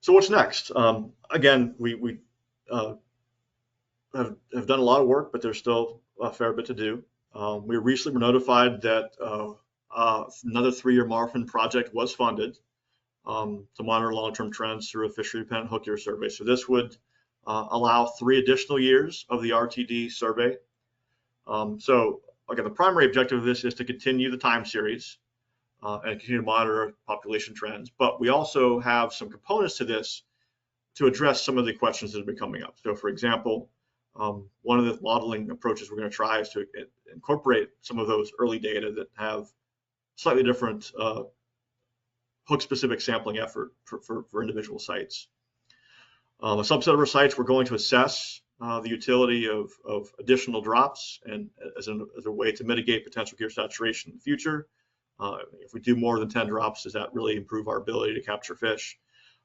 So what's next? Again, we have done a lot of work, but there's still a fair bit to do. We recently were notified that another 3-year Marfin project was funded to monitor long-term trends through a fishery-dependent hook year survey. So this would allow 3 additional years of the RTD survey. So again, the primary objective of this is to continue the time series and continue to monitor population trends. But we also have some components to this to address some of the questions that have been coming up. So for example, one of the modeling approaches we're going to try is to incorporate some of those early data that have slightly different hook-specific sampling effort for individual sites. A subset of our sites, we're going to assess the utility of additional drops and as a way to mitigate potential gear saturation in the future. If we do more than 10 drops, does that really improve our ability to capture fish?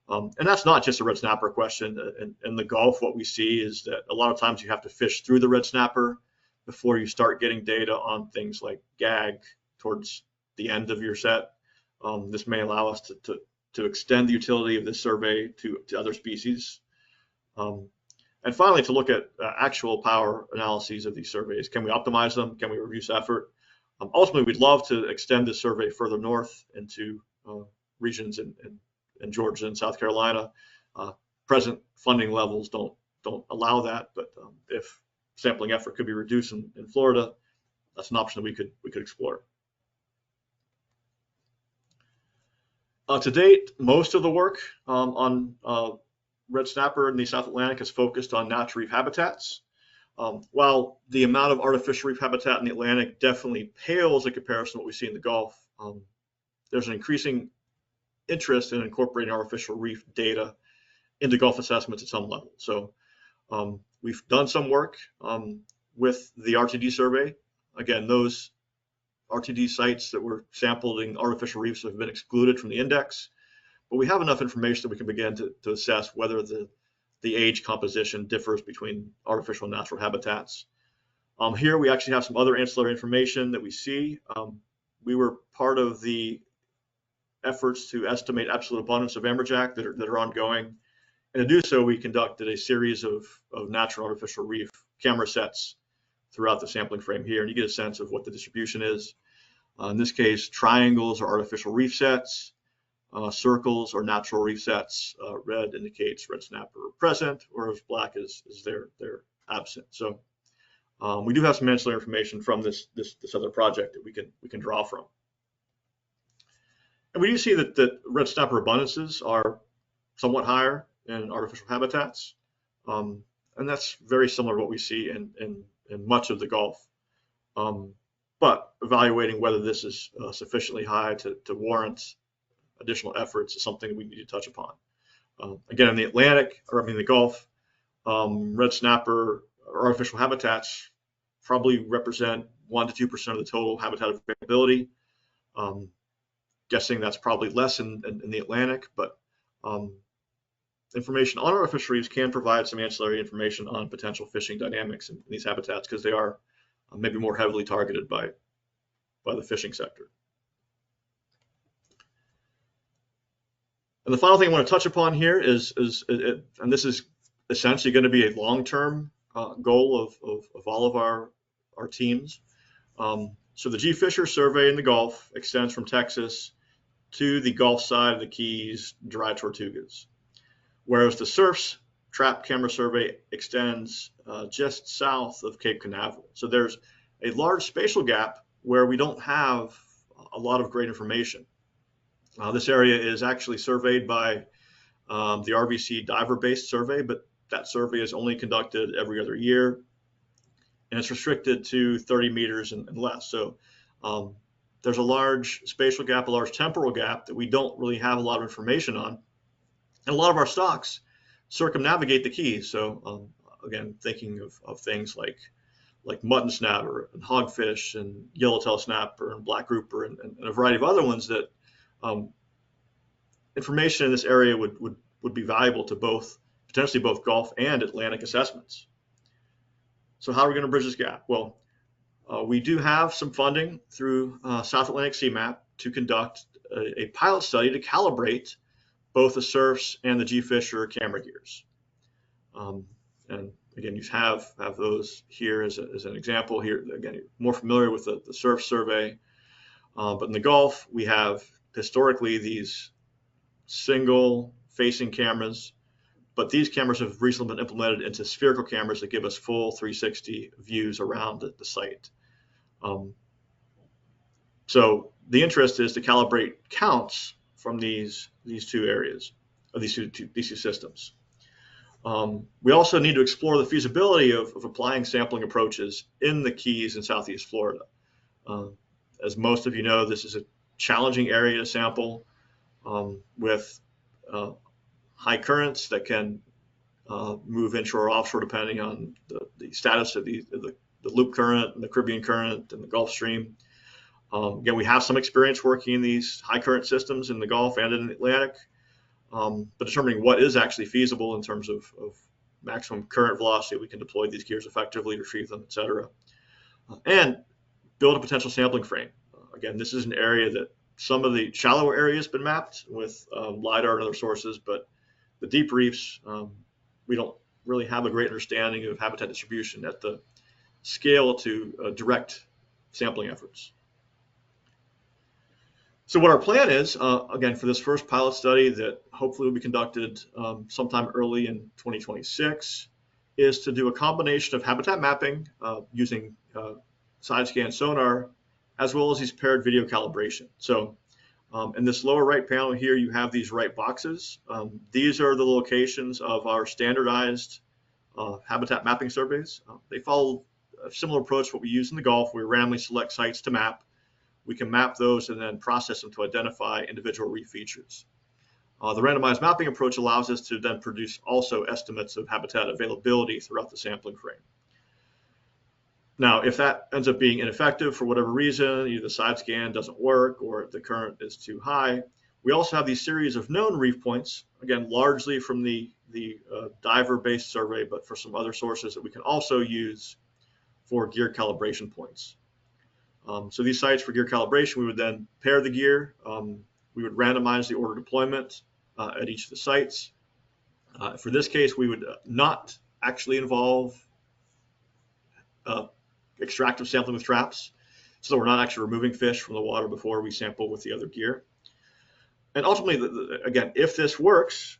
And that's not just a red snapper question. In the Gulf, what we see is that a lot of times you have to fish through the red snapper before you start getting data on things like gag towards the end of your set. This may allow us to extend the utility of this survey to other species. And finally, to look at actual power analyses of these surveys. Can we optimize them? Can we reduce effort? Ultimately, we'd love to extend this survey further north into regions in Georgia and South Carolina. Present funding levels don't allow that, but if sampling effort could be reduced in Florida, that's an option that we could explore. To date, most of the work on red snapper in the South Atlantic is focused on natural reef habitats. While the amount of artificial reef habitat in the Atlantic definitely pales in comparison to what we see in the Gulf, there's an increasing interest in incorporating artificial reef data into Gulf assessments at some level. So we've done some work with the RTD survey. Again, those RTD sites that were sampled in artificial reefs have been excluded from the index, but we have enough information that we can begin to assess whether the age composition differs between artificial and natural habitats. Here we actually have some other ancillary information that we see. We were part of the efforts to estimate absolute abundance of amberjack that are ongoing. And to do so, we conducted a series of natural and artificial reef camera sets throughout the sampling frame here, and you get a sense of what the distribution is. In this case, triangles are artificial reef sets, circles are natural reef sets. Red indicates red snapper present, whereas black is they're absent. So we do have some ancillary information from this other project that we can draw from. And we do see that red snapper abundances are somewhat higher in artificial habitats, and that's very similar to what we see in much of the Gulf. But evaluating whether this is sufficiently high to warrant additional efforts is something we need to touch upon. Again, in the Atlantic, the Gulf, red snapper or artificial habitats probably represent 1 to 2% of the total habitat availability. Guessing that's probably less in the Atlantic, but information on artificial reefs can provide some ancillary information on potential fishing dynamics in these habitats because they are maybe more heavily targeted by the fishing sector. And the final thing I want to touch upon here is and this is essentially going to be a long-term goal of all of our teams. So the G. Fisher survey in the Gulf extends from Texas to the Gulf side of the Keys, Dry Tortugas, whereas the SURF's trap camera survey extends just south of Cape Canaveral. So there's a large spatial gap where we don't have a lot of great information. This area is actually surveyed by the RVC diver-based survey, but that survey is only conducted every other year, and it's restricted to 30 meters and less. So there's a large spatial gap, a large temporal gap that we don't really have a lot of information on. And a lot of our stocks circumnavigate the keys. So again, thinking of things like mutton snapper and hogfish and yellowtail snapper and black grouper and a variety of other ones that information in this area would be valuable to potentially both Gulf and Atlantic assessments. So how are we going to bridge this gap? Well, we do have some funding through South Atlantic CMAP to conduct a pilot study to calibrate both the surfs and the G-Fisher camera gears. And again, you have those here as an example here. Again, you're more familiar with the surf survey, but in the Gulf, we have historically these single facing cameras, but these cameras have recently been implemented into spherical cameras that give us full 360 views around the site. So the interest is to calibrate counts from these two areas, of these two systems. We also need to explore the feasibility of applying sampling approaches in the Keys in Southeast Florida. As most of you know, this is a challenging area to sample with high currents that can move inshore or offshore depending on the status of the loop current and the Caribbean current and the Gulf Stream. Again, we have some experience working in these high current systems in the Gulf and in the Atlantic, but determining what is actually feasible in terms of maximum current velocity, we can deploy these gears effectively, retrieve them, et cetera, and build a potential sampling frame. Again, this is an area that some of the shallower areas have been mapped with LIDAR and other sources, but the deep reefs, we don't really have a great understanding of habitat distribution at the scale to direct sampling efforts. So what our plan is, again, for this first pilot study that hopefully will be conducted sometime early in 2026, is to do a combination of habitat mapping using side scan sonar, as well as these paired video calibration. So in this lower right panel here, you have these right boxes. These are the locations of our standardized habitat mapping surveys. They follow a similar approach to what we use in the Gulf. We randomly select sites to map. We can map those and then process them to identify individual reef features. The randomized mapping approach allows us to then produce also estimates of habitat availability throughout the sampling frame. Now, if that ends up being ineffective for whatever reason, either the side scan doesn't work or the current is too high, we also have these series of known reef points, again, largely from the diver-based survey, but for some other sources that we can also use for gear calibration points. So these sites for gear calibration, we would then pair the gear. We would randomize the order deployment at each of the sites. For this case, we would not actually involve extractive sampling with traps, so we're not actually removing fish from the water before we sample with the other gear. And ultimately, again, if this works,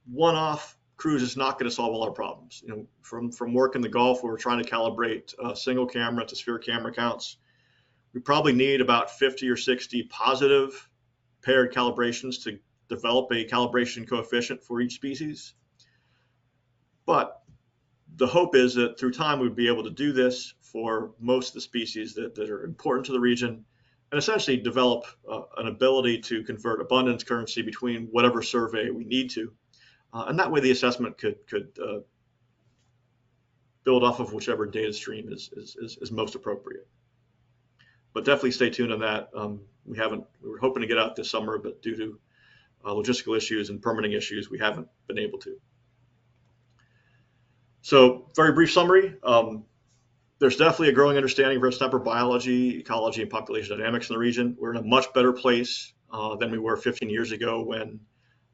one-off cruise is not going to solve all our problems. You know, from work in the Gulf, where we're trying to calibrate single camera to sphere camera counts, we probably need about 50 or 60 positive paired calibrations to develop a calibration coefficient for each species. But the hope is that through time, we'd be able to do this for most of the species that are important to the region, and essentially develop an ability to convert abundance currency between whatever survey we need to. And that way the assessment could build off of whichever data stream is most appropriate. But definitely stay tuned on that. We were hoping to get out this summer, but due to logistical issues and permitting issues, we haven't been able to. So very brief summary. There's definitely a growing understanding of red snapper biology, ecology, and population dynamics in the region. We're in a much better place than we were 15 years ago when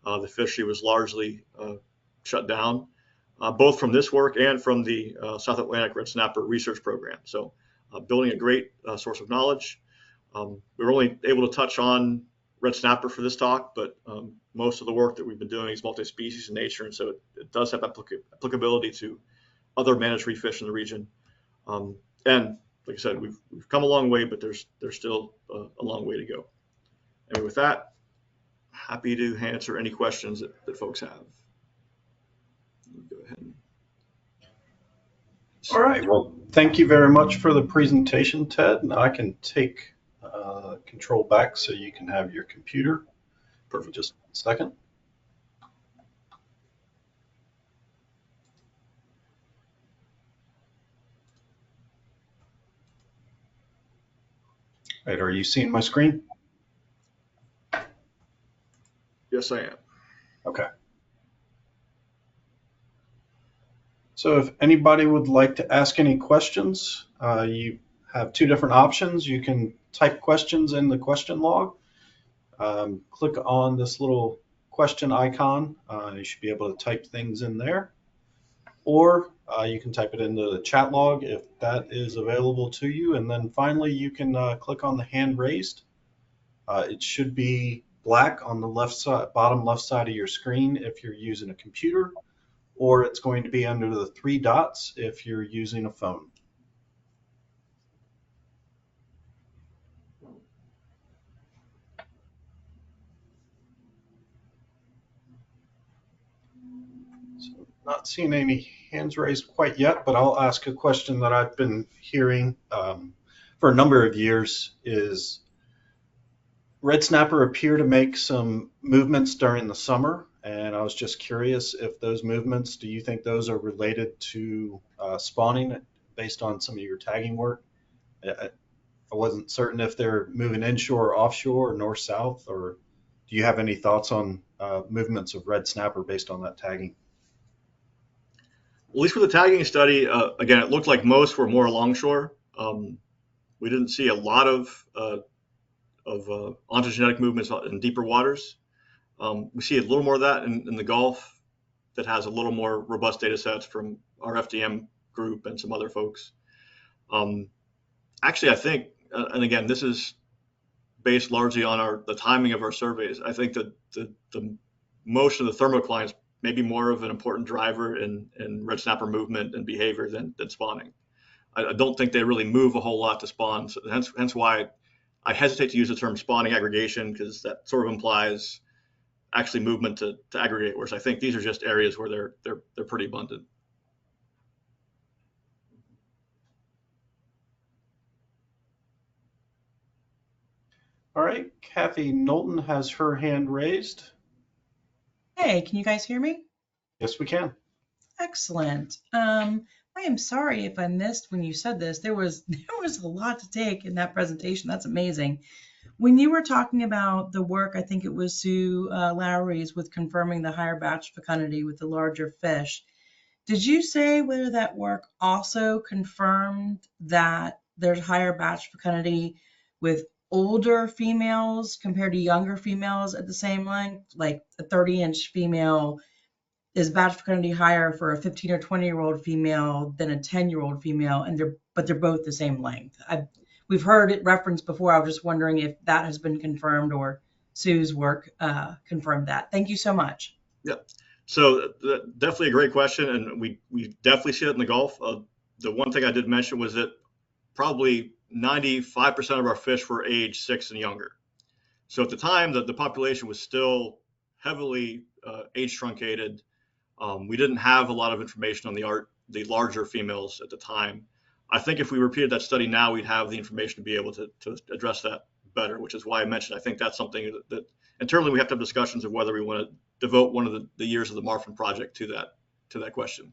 the fishery was largely shut down, both from this work and from the South Atlantic red snapper research program. So building a great source of knowledge. We were only able to touch on red snapper for this talk, but most of the work that we've been doing is multi-species in nature, and so it does have applicability to other managed reef fish in the region. And like I said, we've come a long way, but there's still a long way to go. And with that, happy to answer any questions that folks have. Go ahead and All right. Well, thank you very much for the presentation, Ted. Now I can take control back so you can have your computer. Perfect. Just a second. All right. Are you seeing my screen? Yes, I am. Okay. So if anybody would like to ask any questions, you have two different options. You can type questions in the question log. Click on this little question icon. You should be able to type things in there. Or you can type it into the chat log if that is available to you. And then finally, you can click on the hand raised. It should be black on the left side, bottom left side of your screen if you're using a computer, or it's going to be under the three dots if you're using a phone. So not seeing any hands raised quite yet, but I'll ask a question that I've been hearing for a number of years is red snapper appear to make some movements during the summer, and I was just curious if those movements, do you think those are related to spawning based on some of your tagging work? I wasn't certain if they're moving inshore or offshore or north-south, or do you have any thoughts on movements of red snapper based on that tagging? At least for the tagging study, again, it looked like most were more longshore. We didn't see a lot of ontogenetic movements in deeper waters. We see a little more of that in the Gulf that has a little more robust data sets from our FDM group and some other folks. Actually, I think, and again, this is based largely on the timing of our surveys. I think that the motion of the thermoclines may be more of an important driver in red snapper movement and behavior than spawning. I don't think they really move a whole lot to spawn. So hence why I hesitate to use the term spawning aggregation, because that sort of implies actually movement to aggregate, whereas I think these are just areas where they're pretty abundant. All right, Kathy Knowlton has her hand raised. Hey, can you guys hear me? Yes, we can. Excellent. I am sorry if I missed when you said this. There was a lot to take in that presentation. That's amazing. When you were talking about the work, I think it was Sue Lowry's with confirming the higher batch fecundity with the larger fish. Did you say whether that work also confirmed that there's higher batch fecundity with older females compared to younger females at the same length? Like a 30-inch female is batch fecundity higher for a 15 or 20-year-old female than a 10-year-old female, and they're both the same length. We've heard it referenced before. I was just wondering if that has been confirmed or Sue's work confirmed that. Thank you so much. Yeah. So definitely a great question, and we definitely see it in the Gulf. The one thing I did mention was that probably 95% of our fish were age 6 and younger. So at the time, the population was still heavily age truncated. We didn't have a lot of information on the larger females at the time. I think if we repeated that study now, we'd have the information to be able to address that better, which is why I mentioned I think that's something that internally we have to have discussions of whether we want to devote one of the years of the Marfin project to that question.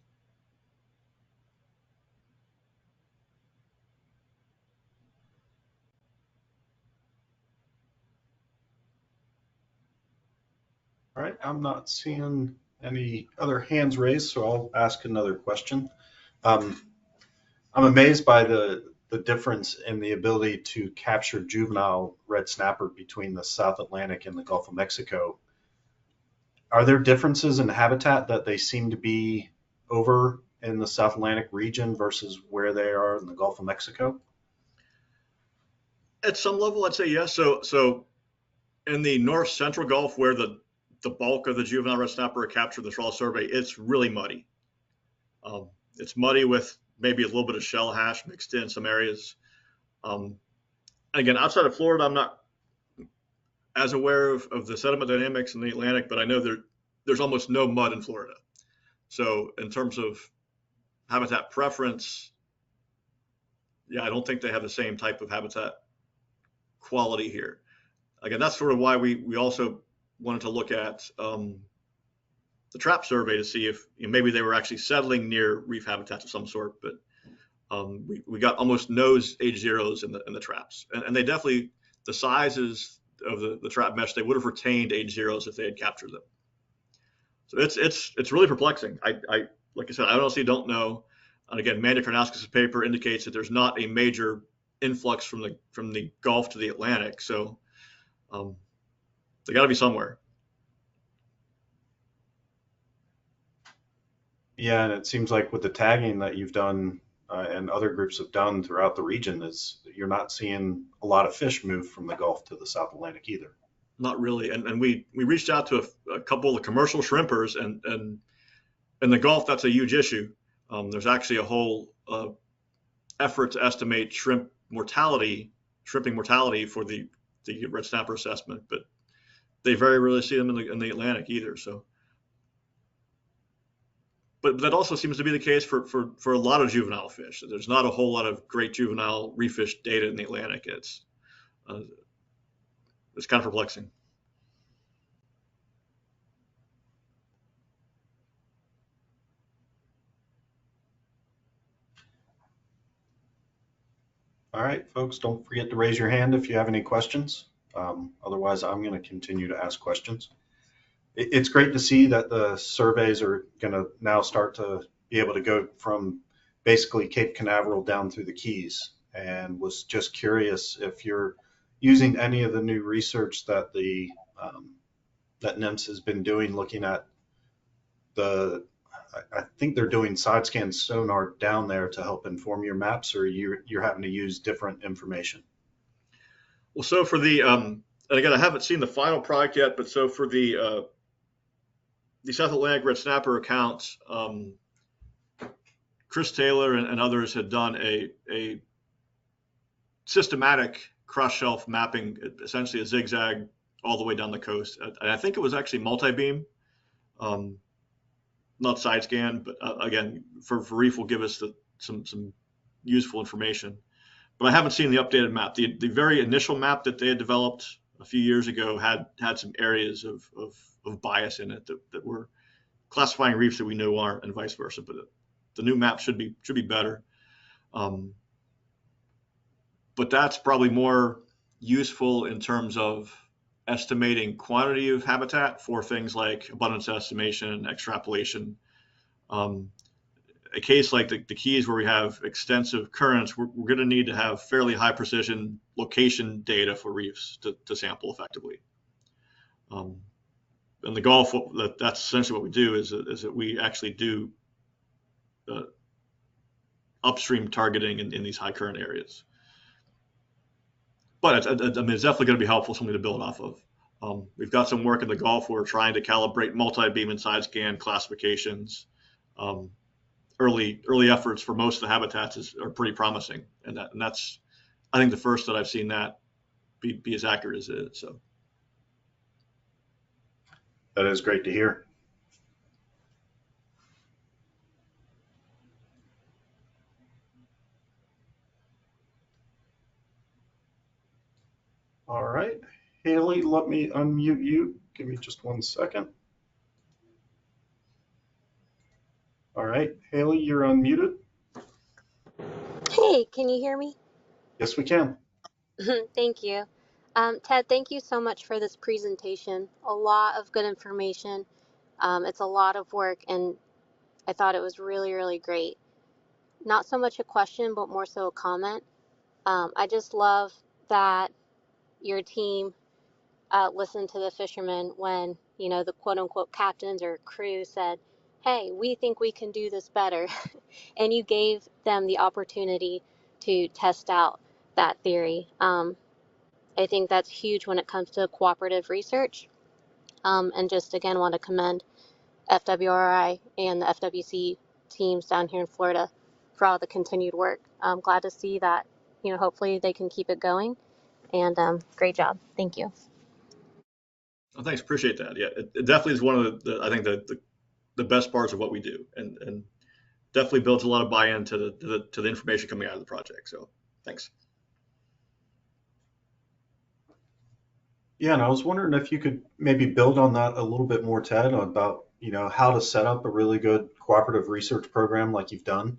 All right, I'm not seeing any other hands raised, so I'll ask another question. I'm amazed by the difference in the ability to capture juvenile red snapper between the South Atlantic and the Gulf of Mexico. Are there differences in habitat that they seem to be over in the South Atlantic region versus where they are in the Gulf of Mexico? At some level, I'd say yes. So in the north central Gulf, where the bulk of the juvenile red snapper are captured in the trawl survey, it's really muddy. It's muddy with maybe a little bit of shell hash mixed in some areas. Again, outside of Florida, I'm not as aware of the sediment dynamics in the Atlantic, but I know there's almost no mud in Florida. So in terms of habitat preference, yeah, I don't think they have the same type of habitat quality here. Again, that's sort of why we also wanted to look at the trap survey to see if maybe they were actually settling near reef habitats of some sort, but we got almost no age zeros in the traps, and they definitely, the sizes of the trap mesh, they would have retained age zeros if they had captured them. So it's really perplexing. I like I said, I honestly don't know. And again, Mandy Karnauskas' paper indicates that there's not a major influx from the Gulf to the Atlantic, so they got to be somewhere. Yeah, and it seems like with the tagging that you've done and other groups have done throughout the region, is you're not seeing a lot of fish move from the Gulf to the South Atlantic either. Not really, and we reached out to a couple of the commercial shrimpers, and in the Gulf that's a huge issue. There's actually a whole effort to estimate shrimping mortality for the red snapper assessment, but they very rarely see them in the Atlantic either. So, but that also seems to be the case for a lot of juvenile fish. There's not a whole lot of great juvenile reef fish data in the Atlantic. It's kind of perplexing. All right, folks, don't forget to raise your hand if you have any questions. Otherwise, I'm going to continue to ask questions. It's great to see that the surveys are going to now start to be able to go from basically Cape Canaveral down through the Keys, and was just curious if you're using any of the new research that that NIMS has been doing, looking at I think they're doing side scan sonar down there to help inform your maps, or you're having to use different information. Well, so for the and again, I haven't seen the final product yet, but so for the South Atlantic red snapper accounts, Chris Taylor and others had done a systematic cross-shelf mapping, essentially a zigzag all the way down the coast. And I think it was actually multi-beam, not side scan, but again, for reef will give us some useful information. But I haven't seen the updated map. The very initial map that they had developed a few years ago had some areas of bias in it that were classifying reefs that we know aren't, and vice versa. But the new map should be better. But that's probably more useful in terms of estimating quantity of habitat for things like abundance estimation, extrapolation. A case like the Keys, where we have extensive currents, we're going to need to have fairly high precision location data for reefs to sample effectively. In the Gulf, that's essentially what we do, is that we actually do upstream targeting in these high current areas. But it's definitely going to be helpful, something to build off of. We've got some work in the Gulf where we're trying to calibrate multi-beam and side scan classifications. Early efforts for most of the habitats are pretty promising, and that's, I think, the first that I've seen that be as accurate as it is. So that is great to hear. All right, Haley, let me unmute you. Give me just 1 second. All right, Haley, you're unmuted. Hey, can you hear me? Yes, we can. Thank you. Ted, thank you so much for this presentation. A lot of good information. It's a lot of work, and I thought it was really, really great. Not so much a question, but more so a comment. I just love that your team listened to the fishermen when, the quote unquote captains or crew said, hey, we think we can do this better. And you gave them the opportunity to test out that theory. I think that's huge when it comes to cooperative research. And just again, want to commend FWRI and the FWC teams down here in Florida for all the continued work. I'm glad to see that, hopefully they can keep it going. And great job. Thank you. well, thanks, appreciate that. Yeah, it definitely is one of I think the best parts of what we do, and definitely builds a lot of buy-in to the information coming out of the project. So thanks. Yeah, and I was wondering if you could maybe build on that a little bit more, Ted, about how to set up a really good cooperative research program like you've done.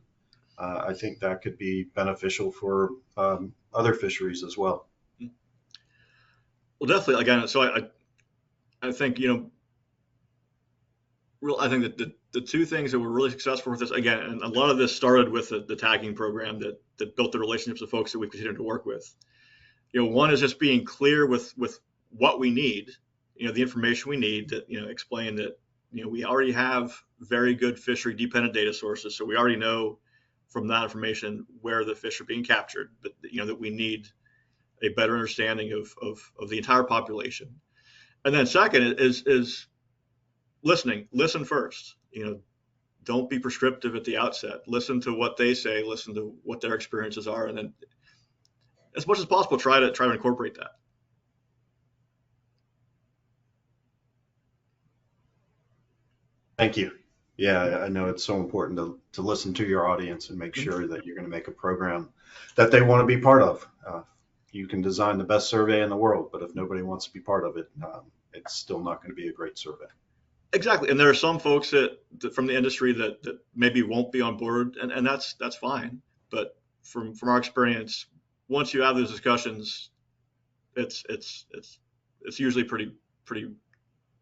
I think that could be beneficial for other fisheries as well. Well, definitely. Again, so I think I think that the two things that were really successful with this, again, and a lot of this started with the tagging program that built the relationships of folks that we've continued to work with. One is just being clear with what we need, the information we need to, explain that, we already have very good fishery dependent data sources. So we already know from that information where the fish are being captured, but, that we need a better understanding of the entire population. And then second is listen first, don't be prescriptive at the outset, listen to what they say, listen to what their experiences are, and then as much as possible, try to incorporate that. Thank you. Yeah, I know it's so important to listen to your audience and make sure that you're going to make a program that they want to be part of. You can design the best survey in the world, but if nobody wants to be part of it, it's still not going to be a great survey. Exactly. And there are some folks that from the industry that maybe won't be on board, and that's fine. But from our experience, once you have those discussions, it's usually pretty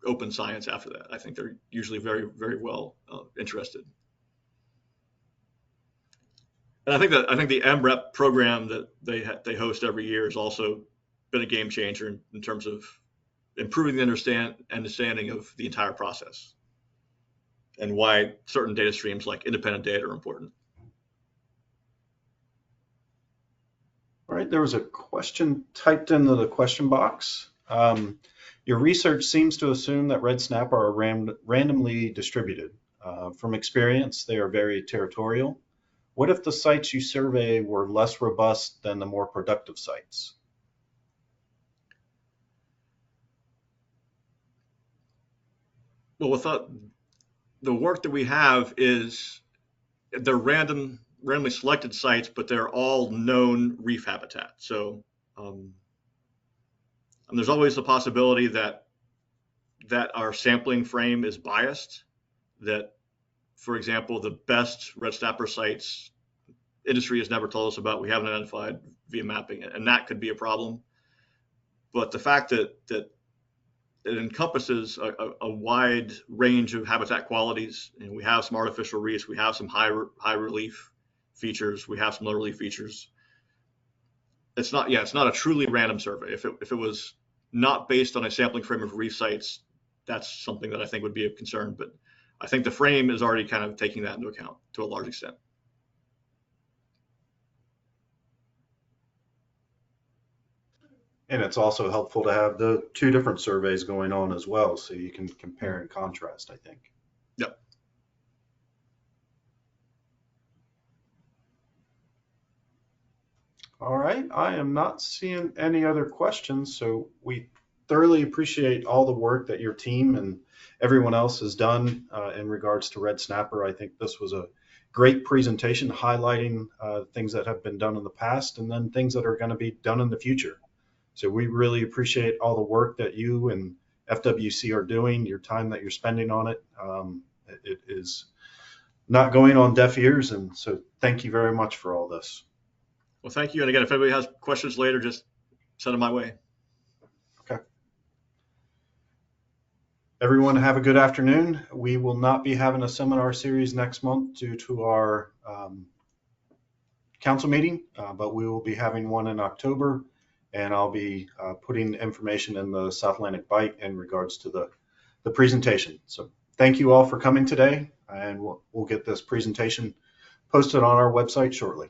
open science after that. I think they're usually very, very well interested. And I think the MREP program that they host every year has also been a game changer in terms of improving the understanding of the entire process and why certain data streams like independent data are important. All right, there was a question typed into the question box. Your research seems to assume that red snapper are randomly distributed. From experience, they are very territorial. What if the sites you survey were less robust than the more productive sites? Well, with the work that we have is they're randomly selected sites, but they're all known reef habitat. So and there's always the possibility that our sampling frame is biased, that, for example, the best red snapper sites industry has never told us about, we haven't identified via mapping, and that could be a problem. But the fact that it encompasses a wide range of habitat qualities, and we have some artificial reefs, we have some high relief features, we have some low relief features. It's not a truly random survey. If it was not based on a sampling frame of reef sites, that's something that I think would be of concern. But I think the frame is already kind of taking that into account to a large extent. And it's also helpful to have the two different surveys going on as well, so you can compare and contrast, I think. Yep. All right, I am not seeing any other questions, so we thoroughly appreciate all the work that your team and everyone else has done in regards to red snapper. I think this was a great presentation highlighting things that have been done in the past and then things that are going to be done in the future. So we really appreciate all the work that you and FWC are doing, your time that you're spending on it. It is not going on deaf ears, and so thank you very much for all this. Well, thank you. And again, if anybody has questions later, just send them my way. Okay. Everyone have a good afternoon. We will not be having a seminar series next month due to our council meeting, but we will be having one in October. And I'll be putting information in the South Atlantic Bite in regards to the presentation. So thank you all for coming today, and we'll get this presentation posted on our website shortly.